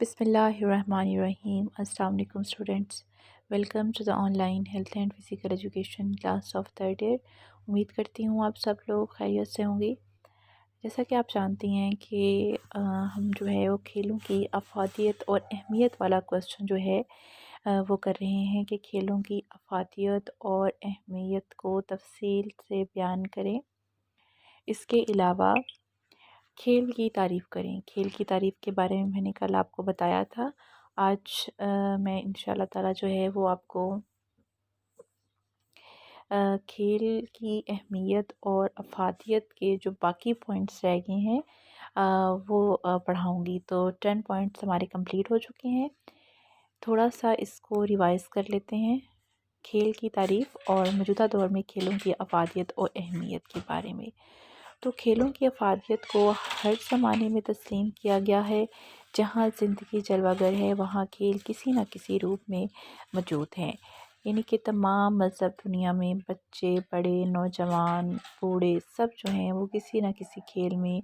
بسم اللہ الرحمن الرحیم۔ السلام علیکم students, welcome to the online health and physical education class of third year. امید کرتی ہوں آپ سب لوگ خیریت سے ہوں گی۔ جیسا کہ آپ جانتی ہیں کہ ہم جو ہے وہ کھیلوں کی افادیت اور اہمیت والا کویسچن جو ہے وہ کر رہے ہیں کہ کھیلوں کی افادیت اور اہمیت کو تفصیل سے بیان کریں۔ اس کے علاوہ کھیل کی تعریف کریں۔ کھیل کی تعریف کے بارے میں نے کل آپ کو بتایا تھا۔ آج میں انشاء اللہ تعالیٰ جو ہے وہ آپ کو کھیل کی اہمیت اور افادیت کے جو باقی پوائنٹس رہ گئے ہیں وہ پڑھاؤں گی۔ تو 10 پوائنٹس ہمارے کمپلیٹ ہو چکے ہیں۔ تھوڑا سا اس کو ریوائز کر لیتے ہیں، کھیل کی تعریف اور موجودہ دور میں کھیلوں کی افادیت اور اہمیت کے بارے میں۔ تو کھیلوں کی افادیت کو ہر زمانے میں تسلیم کیا گیا ہے۔ جہاں زندگی جلوہ گر ہے وہاں کھیل کسی نہ کسی روپ میں موجود ہیں، یعنی کہ تمام مذہب دنیا میں بچے بڑے نوجوان بوڑھے سب جو ہیں وہ کسی نہ کسی کھیل میں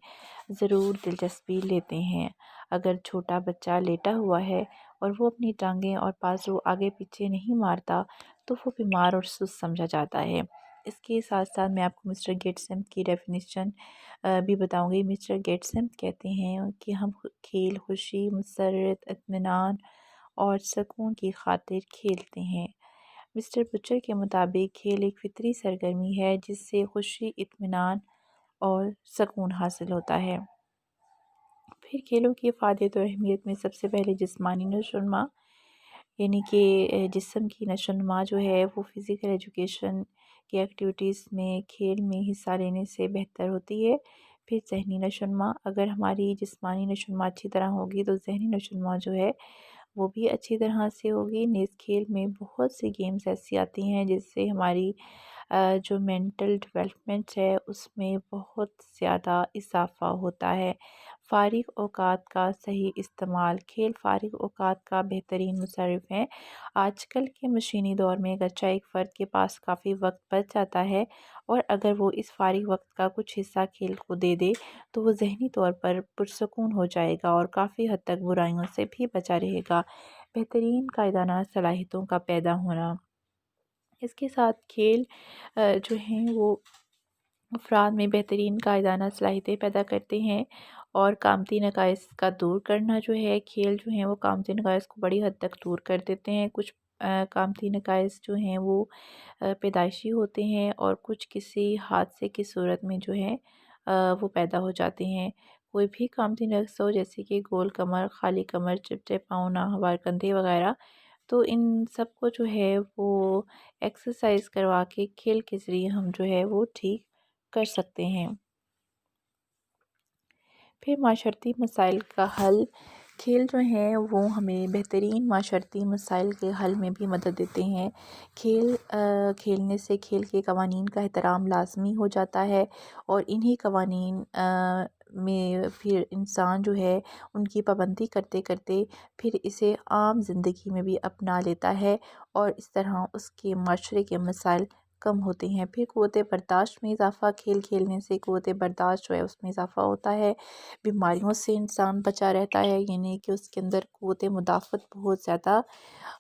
ضرور دلچسپی لیتے ہیں۔ اگر چھوٹا بچہ لیٹا ہوا ہے اور وہ اپنی ٹانگیں اور بازو آگے پیچھے نہیں مارتا تو وہ بیمار اور سست سمجھا جاتا ہے۔ اس کے ساتھ ساتھ میں آپ کو مسٹر گیٹسن کی ڈیفینیشن بھی بتاؤں گی۔ مسٹر گیٹسن کہتے ہیں کہ ہم کھیل خوشی، مسرت، اطمینان اور سکون کی خاطر کھیلتے ہیں۔ مسٹر بچر کے مطابق کھیل ایک فطری سرگرمی ہے جس سے خوشی، اطمینان اور سکون حاصل ہوتا ہے۔ پھر کھیلوں کی افادیت اور اہمیت میں سب سے پہلے جسمانی نشوونما، یعنی کہ جسم کی نشوونما جو ہے وہ فزیکل ایجوکیشن کی ایکٹیویٹیز میں کھیل میں حصہ لینے سے بہتر ہوتی ہے۔ پھر ذہنی نشوونما، اگر ہماری جسمانی نشوونما اچھی طرح ہوگی تو ذہنی نشوونما جو ہے وہ بھی اچھی طرح سے ہوگی۔ نیز کھیل میں بہت سی گیمز ایسی آتی ہیں جس سے ہماری جو مینٹل ڈیولپمنٹ ہے اس میں بہت زیادہ اضافہ ہوتا ہے۔ فارغ اوقات کا صحیح استعمال، کھیل فارغ اوقات کا بہترین مصرف ہیں۔ آج کل کے مشینی دور میں اگرچہ ایک فرد کے پاس کافی وقت بچ جاتا ہے اور اگر وہ اس فارغ وقت کا کچھ حصہ کھیل کو دے دے تو وہ ذہنی طور پر پرسکون ہو جائے گا اور کافی حد تک برائیوں سے بھی بچا رہے گا۔ بہترین قائدانہ صلاحیتوں کا پیدا ہونا، اس کے ساتھ کھیل جو ہیں وہ افراد میں بہترین قائدانہ صلاحیتیں پیدا کرتے ہیں اور قامتی نقائص کا دور کرنا جو ہے، کھیل جو ہیں وہ قامتی نقائص کو بڑی حد تک دور کر دیتے ہیں۔ کچھ قامتی نقائص جو ہیں وہ پیدائشی ہوتے ہیں اور کچھ کسی حادثے کی صورت میں جو ہے وہ پیدا ہو جاتے ہیں۔ کوئی بھی قامتی نقص ہو جیسے کہ گول کمر، خالی کمر، چپٹے پاؤں، ناہموار کندھے وغیرہ، تو ان سب کو جو ہے وہ ایکسرسائز کروا کے کھیل کے ذریعے ہم جو ہے وہ ٹھیک کر سکتے ہیں۔ پھر معاشرتی مسائل کا حل، کھیل جو ہیں وہ ہمیں بہترین معاشرتی مسائل کے حل میں بھی مدد دیتے ہیں۔ کھیل کھیلنے سے کھیل کے قوانین کا احترام لازمی ہو جاتا ہے اور انہی قوانین میں پھر انسان جو ہے ان کی پابندی کرتے کرتے پھر اسے عام زندگی میں بھی اپنا لیتا ہے اور اس طرح اس کے معاشرے کے مسائل کم ہوتے ہیں۔ پھر قوت برداشت میں اضافہ، کھیل کھیلنے سے قوت برداشت جو ہے اس میں اضافہ ہوتا ہے۔ بیماریوں سے انسان بچا رہتا ہے، یعنی کہ اس کے اندر قوت مدافعت بہت زیادہ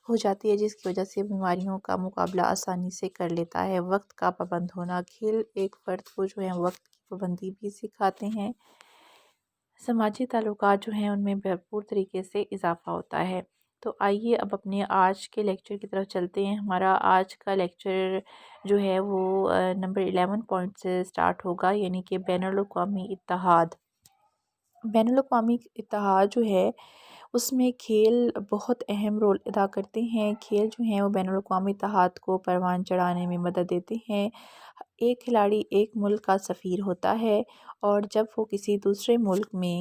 ہو جاتی ہے جس کی وجہ سے بیماریوں کا مقابلہ آسانی سے کر لیتا ہے۔ وقت کا پابند ہونا، کھیل ایک فرد کو جو ہے وقت کی پابندی بھی سکھاتے ہیں۔ سماجی تعلقات جو ہیں ان میں بھرپور طریقے سے اضافہ ہوتا ہے۔ تو آئیے اب اپنے آج کے لیکچر کی طرف چلتے ہیں۔ ہمارا آج کا لیکچر جو ہے وہ نمبر 11 پوائنٹ سے سٹارٹ ہوگا، یعنی کہ بین الاقوامی اتحاد۔ بین الاقوامی اتحاد جو ہے اس میں کھیل بہت اہم رول ادا کرتے ہیں۔ کھیل جو ہیں وہ بین الاقوامی اتحاد کو پروان چڑھانے میں مدد دیتے ہیں۔ ایک کھلاڑی ایک ملک کا سفیر ہوتا ہے اور جب وہ کسی دوسرے ملک میں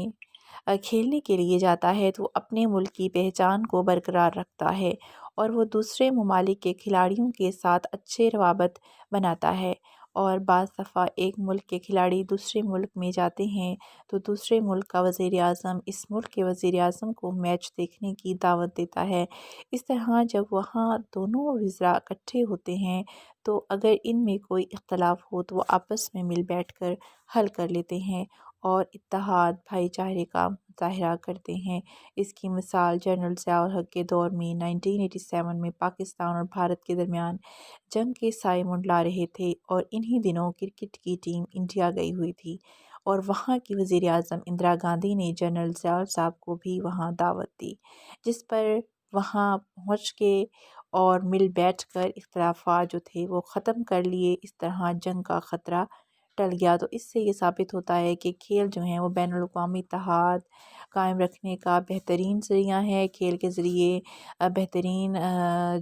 کھیلنے کے لیے جاتا ہے تو اپنے ملک کی پہچان کو برقرار رکھتا ہے اور وہ دوسرے ممالک کے کھلاڑیوں کے ساتھ اچھے روابط بناتا ہے۔ اور بعض دفعہ ایک ملک کے کھلاڑی دوسرے ملک میں جاتے ہیں تو دوسرے ملک کا وزیر اعظم اس ملک کے وزیر اعظم کو میچ دیکھنے کی دعوت دیتا ہے۔ اس طرح جب وہاں دونوں وزراء اکٹھے ہوتے ہیں تو اگر ان میں کوئی اختلاف ہو تو وہ آپس میں مل بیٹھ کر حل کر لیتے ہیں اور اتحاد بھائی چارے کا مظاہرہ کرتے ہیں۔ اس کی مثال جنرل ضیاء الحق کے دور میں 1987 میں پاکستان اور بھارت کے درمیان جنگ کے سائے منڈلا رہے تھے، اور انہی دنوں کرکٹ کی ٹیم انڈیا گئی ہوئی تھی، اور وہاں کی وزیر اعظم اندرا گاندھی نے جنرل ضیاء صاحب کو بھی وہاں دعوت دی، جس پر وہاں پہنچ کے اور مل بیٹھ کر اختلافات جو تھے وہ ختم کر لیے۔ اس طرح جنگ کا خطرہ ٹل گیا۔ تو اس سے یہ ثابت ہوتا ہے کہ کھیل جو ہیں وہ بین الاقوامی اتحاد قائم رکھنے کا بہترین ذریعہ ہے۔ کھیل کے ذریعے بہترین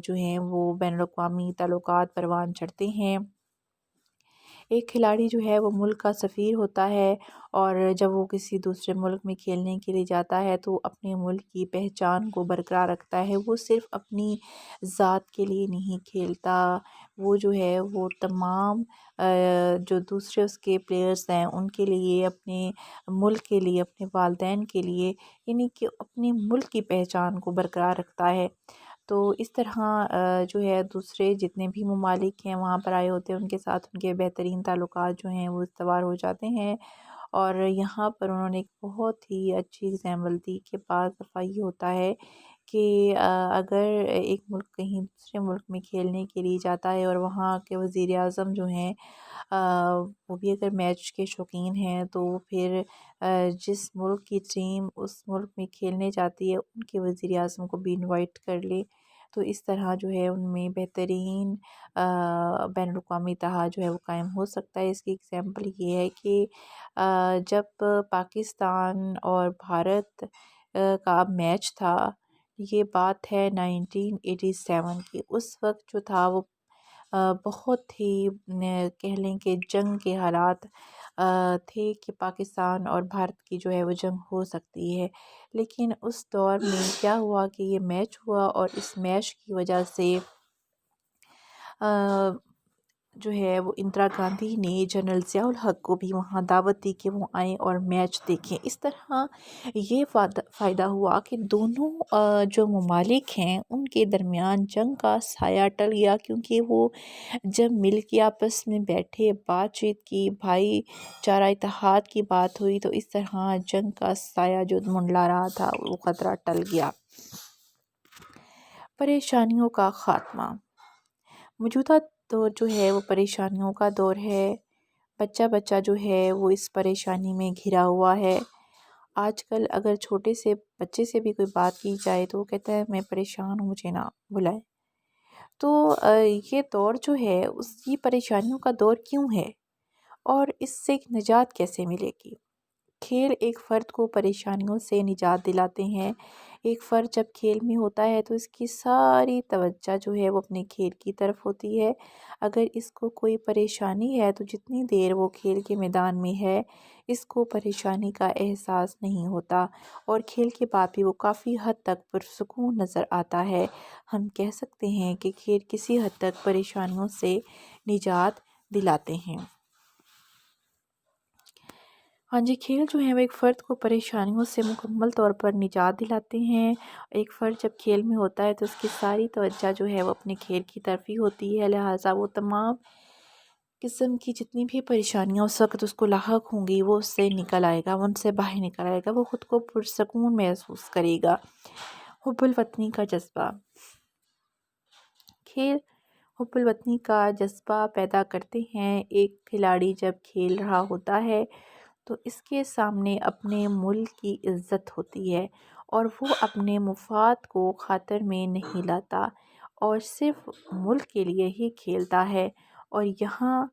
جو ہیں وہ بین الاقوامی تعلقات پروان چڑھتے ہیں۔ ایک کھلاڑی جو ہے وہ ملک کا سفیر ہوتا ہے، اور جب وہ کسی دوسرے ملک میں کھیلنے کے لیے جاتا ہے تو اپنے ملک کی پہچان کو برقرار رکھتا ہے۔ وہ صرف اپنی ذات کے لیے نہیں کھیلتا، وہ جو ہے وہ تمام جو دوسرے اس کے پلیئرز ہیں ان کے لیے، اپنے ملک کے لیے، اپنے والدین کے لیے، یعنی کہ اپنے ملک کی پہچان کو برقرار رکھتا ہے۔ تو اس طرح جو ہے دوسرے جتنے بھی ممالک ہیں وہاں پر آئے ہوتے ہیں، ان کے ساتھ ان کے بہترین تعلقات جو ہیں وہ استوار ہو جاتے ہیں۔ اور یہاں پر انہوں نے ایک بہت ہی اچھی اگزامپل دی کہ بعض دفعہ یہ ہوتا ہے کہ اگر ایک ملک کہیں دوسرے ملک میں کھیلنے کے لیے جاتا ہے، اور وہاں کے وزیر اعظم جو ہیں وہ بھی اگر میچ کے شوقین ہیں، تو وہ پھر جس ملک کی ٹیم اس ملک میں کھیلنے جاتی ہے ان کے وزیر اعظم کو بھی انوائٹ کر لے، تو اس طرح جو ہے ان میں بہترین بین الاقوامی اتحاد جو ہے وہ قائم ہو سکتا ہے۔ اس کی اگزامپل یہ ہے کہ جب پاکستان اور بھارت کا میچ تھا، یہ بات ہے 1987 کی، اس وقت جو تھا وہ بہت ہی کہہ لیں کہ جنگ کے حالات تھے کہ پاکستان اور بھارت کی جو ہے وہ جنگ ہو سکتی ہے۔ لیکن اس دور میں کیا ہوا کہ یہ میچ ہوا، اور اس میچ کی وجہ سے جو ہے وہ اندرا گاندھی نے جنرل ضیاء الحق کو بھی وہاں دعوت دی کہ وہ آئیں اور میچ دیکھیں۔ اس طرح یہ فائدہ ہوا کہ دونوں جو ممالک ہیں ان کے درمیان جنگ کا سایہ ٹل گیا، کیونکہ وہ جب مل کے آپس میں بیٹھے، بات چیت کی، بھائی چارہ اتحاد کی بات ہوئی، تو اس طرح جنگ کا سایہ جو منڈلا رہا تھا وہ خطرہ ٹل گیا۔ پریشانیوں کا خاتمہ۔ موجودہ دور جو ہے وہ پریشانیوں کا دور ہے۔ بچہ بچہ جو ہے وہ اس پریشانی میں گھرا ہوا ہے۔ آج کل اگر چھوٹے سے بچے سے بھی کوئی بات کی جائے تو وہ کہتا ہے میں پریشان ہوں، مجھے نہ بلائے۔ تو یہ دور جو ہے یہ پریشانیوں کا دور کیوں ہے، اور اس سے نجات کیسے ملے گی؟ کھیل ایک فرد کو پریشانیوں سے نجات دلاتے ہیں۔ ایک فرد جب کھیل میں ہوتا ہے تو اس کی ساری توجہ جو ہے وہ اپنے کھیل کی طرف ہوتی ہے۔ اگر اس کو کوئی پریشانی ہے تو جتنی دیر وہ کھیل کے میدان میں ہے اس کو پریشانی کا احساس نہیں ہوتا، اور کھیل کے بعد بھی وہ کافی حد تک پرسکون نظر آتا ہے۔ ہم کہہ سکتے ہیں کہ کھیل کسی حد تک پریشانیوں سے نجات دلاتے ہیں۔ ہاں جی، کھیل جو ہیں وہ ایک فرد کو پریشانیوں سے مکمل طور پر نجات دلاتے ہیں۔ ایک فرد جب کھیل میں ہوتا ہے تو اس کی ساری توجہ جو ہے وہ اپنے کھیل کی طرف ہی ہوتی ہے، لہٰذا وہ تمام قسم کی جتنی بھی پریشانیاں اس وقت اس کو لاحق ہوں گی وہ اس سے نکل آئے گا، وہ ان سے باہر نکل آئے گا، وہ خود کو پرسکون محسوس کرے گا۔ حب الوطنی کا جذبہ۔ کھیل حب الوطنی کا جذبہ پیدا کرتے ہیں۔ ایک کھلاڑی جب کھیل رہا ہوتا ہے تو اس کے سامنے اپنے ملک کی عزت ہوتی ہے، اور وہ اپنے مفاد کو خاطر میں نہیں لاتا، اور صرف ملک کے لیے ہی کھیلتا ہے، اور یہاں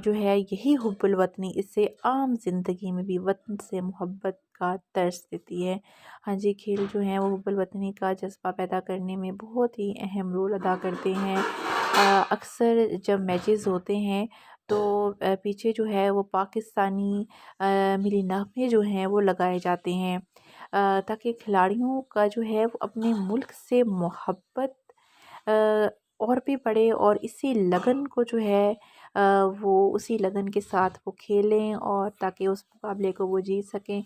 جو ہے یہی حب الوطنی اسے عام زندگی میں بھی وطن سے محبت کا درس دیتی ہے۔ ہاں جی، کھیل جو ہیں وہ حب الوطنی کا جذبہ پیدا کرنے میں بہت ہی اہم رول ادا کرتے ہیں۔ اکثر جب میچز ہوتے ہیں تو پیچھے جو ہے وہ پاکستانی ملی نغمے جو ہیں وہ لگائے جاتے ہیں، تاکہ کھلاڑیوں کا جو ہے وہ اپنے ملک سے محبت اور بھی بڑھے، اور اسی لگن کو جو ہے وہ اسی لگن کے ساتھ وہ کھیلیں، اور تاکہ اس مقابلے کو وہ جیت سکیں۔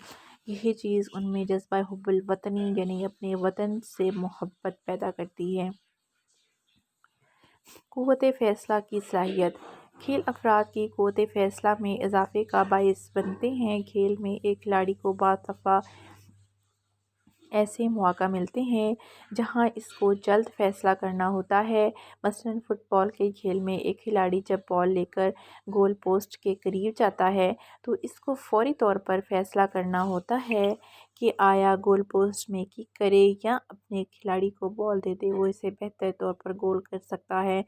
یہی چیز ان میں جذبہ حب الوطنی یعنی اپنے وطن سے محبت پیدا کرتی ہے۔ قوت فیصلہ کی صلاحیت۔ کھیل افراد کی قوت فیصلہ میں اضافے کا باعث بنتے ہیں۔ کھیل میں ایک کھلاڑی کو بعض دفعہ ایسے مواقع ملتے ہیں جہاں اس کو جلد فیصلہ کرنا ہوتا ہے۔ مثلاً فٹ بال کے کھیل میں ایک کھلاڑی جب بال لے کر گول پوسٹ کے قریب جاتا ہے تو اس کو فوری طور پر فیصلہ کرنا ہوتا ہے کہ آیا گول پوسٹ میں کک کرے یا اپنے کھلاڑی کو بال دے دے، وہ اسے بہتر طور پر گول کر سکتا ہے۔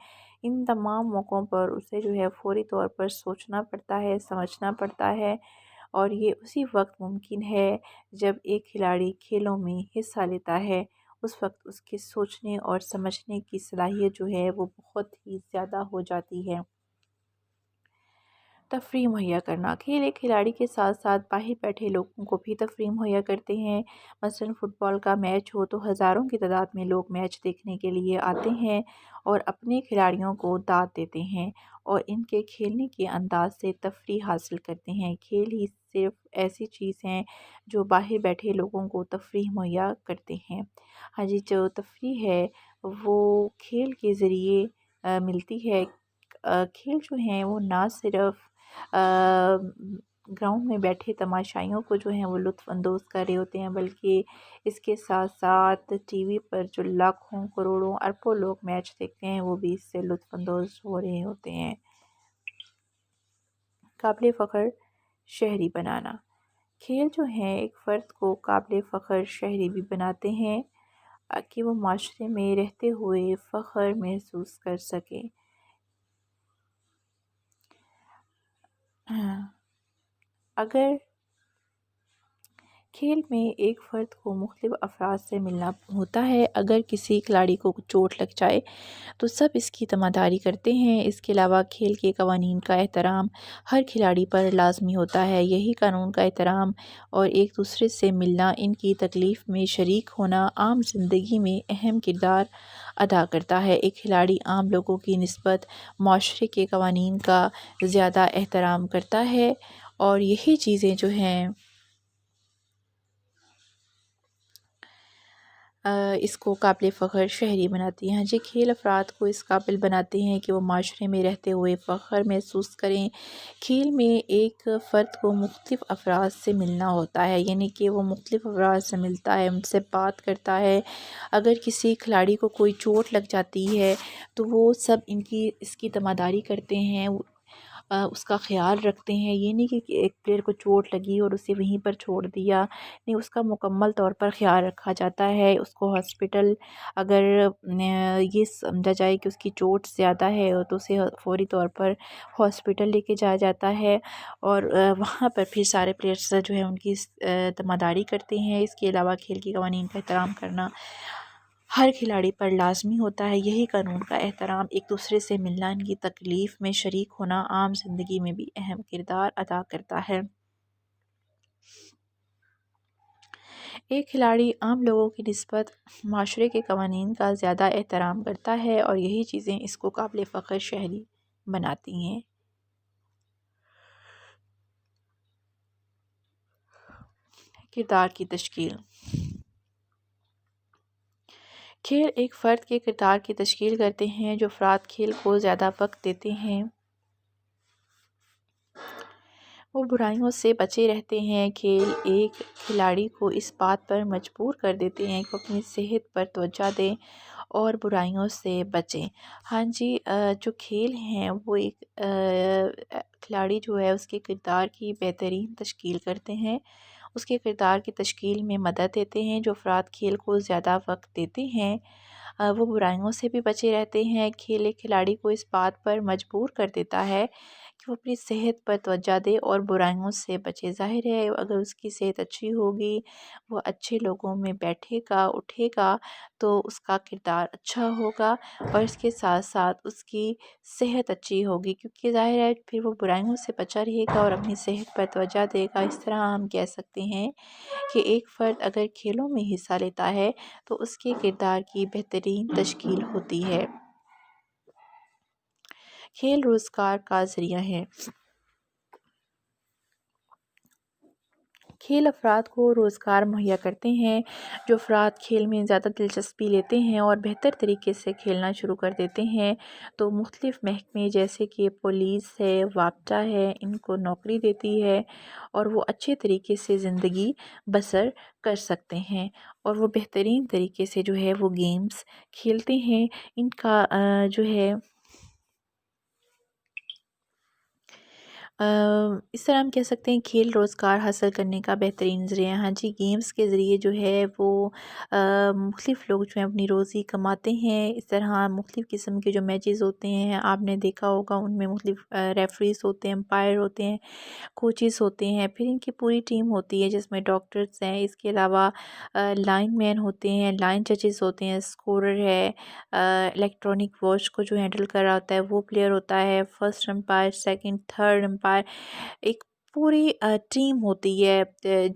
ان تمام موقعوں پر اسے فوری طور پر سوچنا پڑتا ہے، سمجھنا پڑتا ہے، اور یہ اسی وقت ممکن ہے جب ایک کھلاڑی کھیلوں میں حصہ لیتا ہے۔ اس وقت اس کے سوچنے اور سمجھنے کی صلاحیت وہ بہت ہی زیادہ ہو جاتی ہے۔ تفریح مہیا کرنا: کھیل ایک کھلاڑی کے ساتھ ساتھ باہر بیٹھے لوگوں کو بھی تفریح مہیا کرتے ہیں۔ مثلاً فٹ بال کا میچ ہو تو ہزاروں کی تعداد میں لوگ میچ دیکھنے کے لیے آتے ہیں اور اپنے کھلاڑیوں کو دعوت دیتے ہیں اور ان کے کھیلنے کے انداز سے تفریح حاصل کرتے ہیں۔ کھیل ہی صرف ایسی چیز ہیں جو باہر بیٹھے لوگوں کو تفریح مہیا کرتے ہیں۔ ہاں جی، جو تفریح ہے وہ کھیل کے ذریعے ملتی ہے۔ کھیل ہیں وہ نہ صرف گراؤنڈ میں بیٹھے تماشائیوں کو وہ لطف اندوز کر رہے ہوتے ہیں، بلکہ اس کے ساتھ ساتھ ٹی وی پر جو لاکھوں کروڑوں اربوں لوگ میچ دیکھتے ہیں وہ بھی اس سے لطف اندوز ہو رہے ہوتے ہیں۔ قابل فخر شہری بنانا: کھیل ہیں ایک فرد کو قابل فخر شہری بھی بناتے ہیں کہ وہ معاشرے میں رہتے ہوئے فخر محسوس کر سکے۔ اگر کھیل میں ایک فرد کو مختلف افراد سے ملنا ہوتا ہے، اگر کسی کھلاڑی کو چوٹ لگ جائے تو سب اس کی تیمارداری کرتے ہیں۔ اس کے علاوہ کھیل کے قوانین کا احترام ہر کھلاڑی پر لازمی ہوتا ہے۔ یہی قانون کا احترام اور ایک دوسرے سے ملنا، ان کی تکلیف میں شریک ہونا عام زندگی میں اہم کردار ادا کرتا ہے۔ ایک کھلاڑی عام لوگوں کی نسبت معاشرے کے قوانین کا زیادہ احترام کرتا ہے اور یہی چیزیں اس کو قابل فخر شہری بناتی ہیں۔ جی، کھیل افراد کو اس قابل بناتے ہیں کہ وہ معاشرے میں رہتے ہوئے فخر محسوس کریں۔ کھیل میں ایک فرد کو مختلف افراد سے ملنا ہوتا ہے، یعنی کہ وہ مختلف افراد سے ملتا ہے، ان سے بات کرتا ہے۔ اگر کسی کھلاڑی کو کوئی چوٹ لگ جاتی ہے تو وہ سب اس کی تیمارداری کرتے ہیں، اس کا خیال رکھتے ہیں۔ یہ نہیں کہ ایک پلیئر کو چوٹ لگی اور اسے وہیں پر چھوڑ دیا، نہیں، اس کا مکمل طور پر خیال رکھا جاتا ہے۔ اس کو ہاسپٹل، اگر یہ سمجھا جائے کہ اس کی چوٹ زیادہ ہے تو اسے فوری طور پر ہاسپٹل لے کے جایا جاتا ہے اور وہاں پر پھر سارے پلیئرز ان کی تیمارداری کرتے ہیں۔ اس کے علاوہ کھیل کے قوانین کا احترام کرنا ہر کھلاڑی پر لازمی ہوتا ہے۔ یہی قانون کا احترام، ایک دوسرے سے ملنا، ان کی تکلیف میں شریک ہونا عام زندگی میں بھی اہم کردار ادا کرتا ہے۔ ایک کھلاڑی عام لوگوں کی نسبت معاشرے کے قوانین کا زیادہ احترام کرتا ہے اور یہی چیزیں اس کو قابل فخر شہری بناتی ہیں۔ کردار کی تشکیل: کھیل ایک فرد کے کردار کی تشکیل کرتے ہیں۔ جو افراد کھیل کو زیادہ وقت دیتے ہیں وہ برائیوں سے بچے رہتے ہیں۔ کھیل ایک کھلاڑی کو اس بات پر مجبور کر دیتے ہیں کہ وہ اپنی صحت پر توجہ دیں اور برائیوں سے بچیں۔ ہاں جی، جو کھیل ہیں وہ ایک کھلاڑی اس کے کردار کی بہترین تشکیل کرتے ہیں، اس کے کردار کی تشکیل میں مدد دیتے ہیں۔ جو افراد کھیل کو زیادہ وقت دیتے ہیں وہ برائیوں سے بھی بچے رہتے ہیں۔ کھیل ایک کھلاڑی کو اس بات پر مجبور کر دیتا ہے کہ وہ اپنی صحت پر توجہ دے اور برائیوں سے بچے۔ ظاہر ہے اگر اس کی صحت اچھی ہوگی، وہ اچھے لوگوں میں بیٹھے گا، اٹھے گا تو اس کا کردار اچھا ہوگا اور اس کے ساتھ ساتھ اس کی صحت اچھی ہوگی، کیونکہ ظاہر ہے پھر وہ برائیوں سے بچا رہے گا اور اپنی صحت پر توجہ دے گا۔ اس طرح ہم کہہ سکتے ہیں کہ ایک فرد اگر کھیلوں میں حصہ لیتا ہے تو اس کے کردار کی بہترین تشکیل ہوتی ہے۔ کھیل روزگار کا ذریعہ ہے۔ کھیل افراد کو روزگار مہیا کرتے ہیں۔ جو افراد کھیل میں زیادہ دلچسپی لیتے ہیں اور بہتر طریقے سے کھیلنا شروع کر دیتے ہیں تو مختلف محکمے جیسے کہ پولیس ہے، ضابطہ ہے، ان کو نوکری دیتی ہے اور وہ اچھے طریقے سے زندگی بسر کر سکتے ہیں اور وہ بہترین طریقے سے جو ہے وہ گیمز کھیلتے ہیں۔ ان کا جو ہے اس طرح ہم کہہ سکتے ہیں کھیل روزگار حاصل کرنے کا بہترین ذریعہ۔ ہاں جی، گیمز کے ذریعے جو ہے وہ مختلف لوگ جو ہیں اپنی روزی کماتے ہیں۔ اس طرح مختلف قسم کے جو میچز ہوتے ہیں آپ نے دیکھا ہوگا، ان میں مختلف ریفریز ہوتے ہیں، امپائر ہوتے ہیں، کوچز ہوتے ہیں، پھر ان کی پوری ٹیم ہوتی ہے جس میں ڈاکٹرز ہیں، اس کے علاوہ لائن مین ہوتے ہیں، لائن ججز ہوتے ہیں، اسکورر ہے، الیکٹرانک واچ کو جو ہینڈل کر رہا ہوتا ہے وہ پلیئر ہوتا ہے، first umpire, second, third umpire, ایک پوری ٹیم ہوتی ہے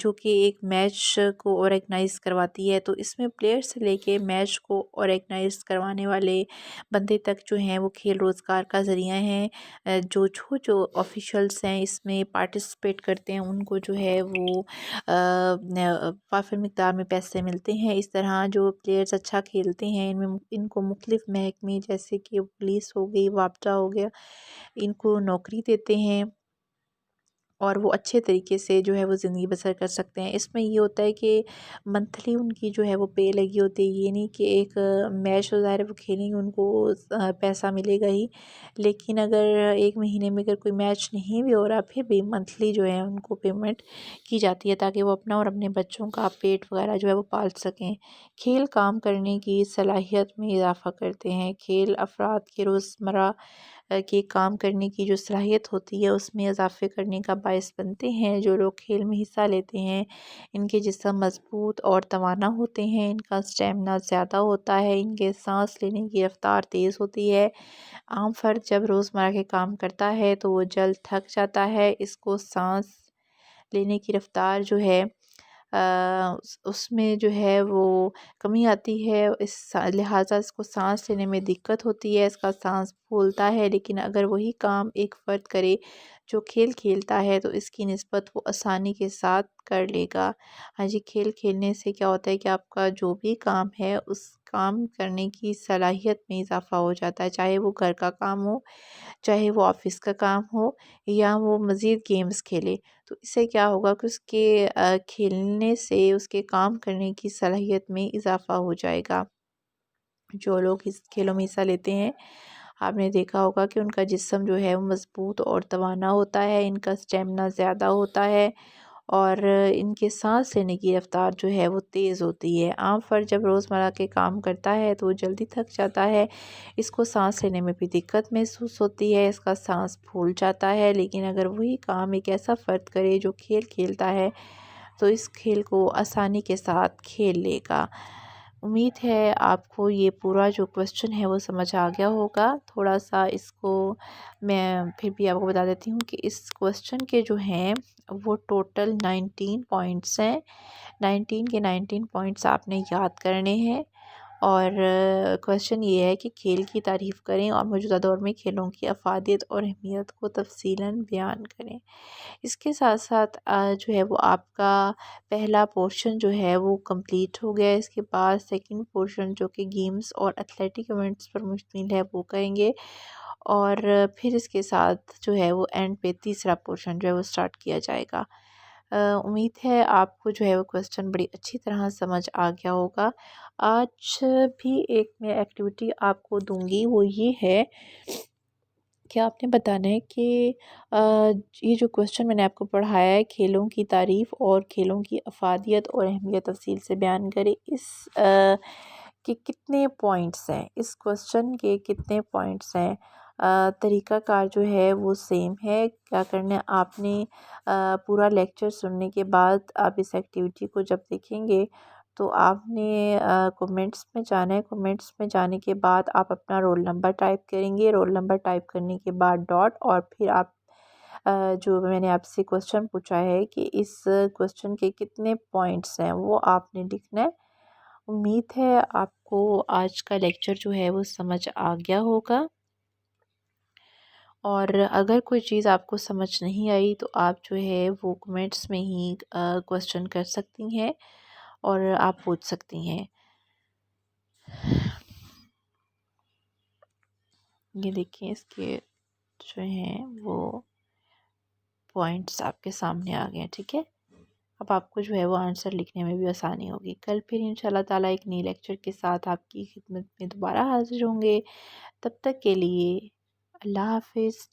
جو کہ ایک میچ کو آرگنائز کرواتی ہے۔ تو اس میں پلیئر سے لے کے میچ کو آرگنائز کروانے والے بندے تک جو ہیں وہ کھیل روزگار کا ذریعہ ہیں۔ جو آفیشلس ہیں اس میں پارٹیسپیٹ کرتے ہیں ان کو جو ہے وہ وافر مقدار میں پیسے ملتے ہیں۔ اس طرح جو پلیئرز اچھا کھیلتے ہیں ان کو مختلف محکمے جیسے کہ پولیس ہو گئی، ضابطہ ہو گیا، ان کو نوکری دیتے ہیں اور وہ اچھے طریقے سے جو ہے وہ زندگی بسر کر سکتے ہیں۔ اس میں یہ ہوتا ہے کہ منتھلی ان کی جو ہے وہ پے لگی ہوتی ہے، یہ نہیں کہ ایک میچ تو ظاہر ہے وہ کھیلیں گے ان کو پیسہ ملے گا ہی، لیکن اگر ایک مہینے میں اگر کوئی میچ نہیں بھی ہو رہا پھر بھی منتھلی جو ہے ان کو پیمنٹ کی جاتی ہے تاکہ وہ اپنا اور اپنے بچوں کا پیٹ وغیرہ جو ہے وہ پال سکیں۔ کھیل کام کرنے کی صلاحیت میں اضافہ کرتے ہیں۔ کھیل افراد کے روزمرہ کے کام کرنے کی جو صلاحیت ہوتی ہے اس میں اضافے کرنے کا باعث بنتے ہیں۔ جو لوگ کھیل میں حصہ لیتے ہیں ان کے جسم مضبوط اور توانا ہوتے ہیں، ان کا اسٹیمنا زیادہ ہوتا ہے، ان کے سانس لینے کی رفتار تیز ہوتی ہے۔ عام فرد جب روزمرہ کے کام کرتا ہے تو وہ جلد تھک جاتا ہے، اس کو سانس لینے کی رفتار جو ہے اس میں جو ہے وہ کمی آتی ہے، لہٰذا اس کو سانس لینے میں دقت ہوتی ہے، اس کا سانس پھولتا ہے۔ لیکن اگر وہی کام ایک فرد کرے جو کھیل کھیلتا ہے تو اس کی نسبت وہ آسانی کے ساتھ کر لے گا۔ ہاں جی، کھیل کھیلنے سے کیا ہوتا ہے کہ آپ کا جو بھی کام ہے اس کام کرنے کی صلاحیت میں اضافہ ہو جاتا ہے، چاہے وہ گھر کا کام ہو، چاہے وہ آفس کا کام ہو یا وہ مزید گیمز کھیلے۔ تو اس سے کیا ہوگا کہ اس کے کھیلنے سے اس کے کام کرنے کی صلاحیت میں اضافہ ہو جائے گا۔ جو لوگ اس کھیلوں میں حصہ لیتے ہیں آپ نے دیکھا ہوگا کہ ان کا جسم جو ہے وہ مضبوط اور توانا ہوتا ہے، ان کا اسٹیمنا زیادہ ہوتا ہے اور ان کے سانس لینے کی رفتار جو ہے وہ تیز ہوتی ہے۔ عام فرد جب روزمرہ کے کام کرتا ہے تو وہ جلدی تھک جاتا ہے، اس کو سانس لینے میں بھی دقت محسوس ہوتی ہے، اس کا سانس پھول جاتا ہے۔ لیکن اگر وہی کام ایک ایسا فرد کرے جو کھیل کھیلتا ہے تو اس کھیل کو آسانی کے ساتھ کھیل لے گا۔ امید ہے آپ کو یہ پورا جو کوسچن ہے وہ سمجھ آ گیا ہوگا۔ تھوڑا سا اس کو میں پھر بھی آپ کو بتا دیتی ہوں کہ اس کوسچن کے جو ہیں وہ ٹوٹل 19 پوائنٹس ہیں۔ 19 کے 19 پوائنٹس آپ نے یاد کرنے ہیں اور کوسچن یہ ہے کہ کھیل کی تعریف کریں اور موجودہ دور میں کھیلوں کی افادیت اور اہمیت کو تفصیلاً بیان کریں۔ اس کے ساتھ ساتھ جو ہے وہ آپ کا پہلا پورشن جو ہے وہ کمپلیٹ ہو گیا۔ اس کے بعد سیکنڈ پورشن جو کہ گیمز اور ایتھلیٹک ایونٹس پر مشتمل ہے وہ کریں گے اور پھر اس کے ساتھ جو ہے وہ اینڈ پہ تیسرا پورشن جو ہے وہ سٹارٹ کیا جائے گا۔ امید ہے آپ کو جو ہے وہ کوسچن بڑی اچھی طرح سمجھ آ گیا ہوگا۔ آج بھی ایک میں ایکٹیویٹی آپ کو دوں گی، وہ یہ ہے کہ آپ نے بتانا ہے کہ یہ جو کوسچن میں نے آپ کو پڑھایا ہے کھیلوں کی تعریف اور کھیلوں کی افادیت اور اہمیت تفصیل سے بیان کرے، اس کے کتنے پوائنٹس ہیں، اس کوسچن کے کتنے پوائنٹس ہیں۔ طریقہ کار جو ہے وہ سیم ہے۔ کیا کرنا ہے آپ نے پورا لیکچر سننے کے بعد آپ اس ایکٹیویٹی کو جب دیکھیں گے تو آپ نے کومنٹس میں جانا ہے۔ کومنٹس میں جانے کے بعد آپ اپنا رول نمبر ٹائپ کریں گے، رول نمبر ٹائپ کرنے کے بعد ڈاٹ، اور پھر آپ جو میں نے آپ سے کوسچن پوچھا ہے کہ اس کوسچن کے کتنے پوائنٹس ہیں وہ آپ نے لکھنا ہے۔ امید ہے آپ کو آج کا لیکچر جو ہے وہ سمجھ آ گیا ہوگا۔ اور اگر کوئی چیز آپ کو سمجھ نہیں آئی تو آپ جو ہے وہ کمنٹس میں ہی کوسچن کر سکتی ہیں اور آپ پوچھ سکتی ہیں۔ یہ دیکھیں اس کے جو ہیں وہ پوائنٹس آپ کے سامنے آ گئے ہیں، ٹھیک ہے۔ اب آپ کو جو ہے وہ آنسر لکھنے میں بھی آسانی ہوگی۔ کل پھر انشاءاللہ تعالیٰ ایک نئی لیکچر کے ساتھ آپ کی خدمت میں دوبارہ حاضر ہوں گے۔ تب تک کے لیے اللہ حافظ۔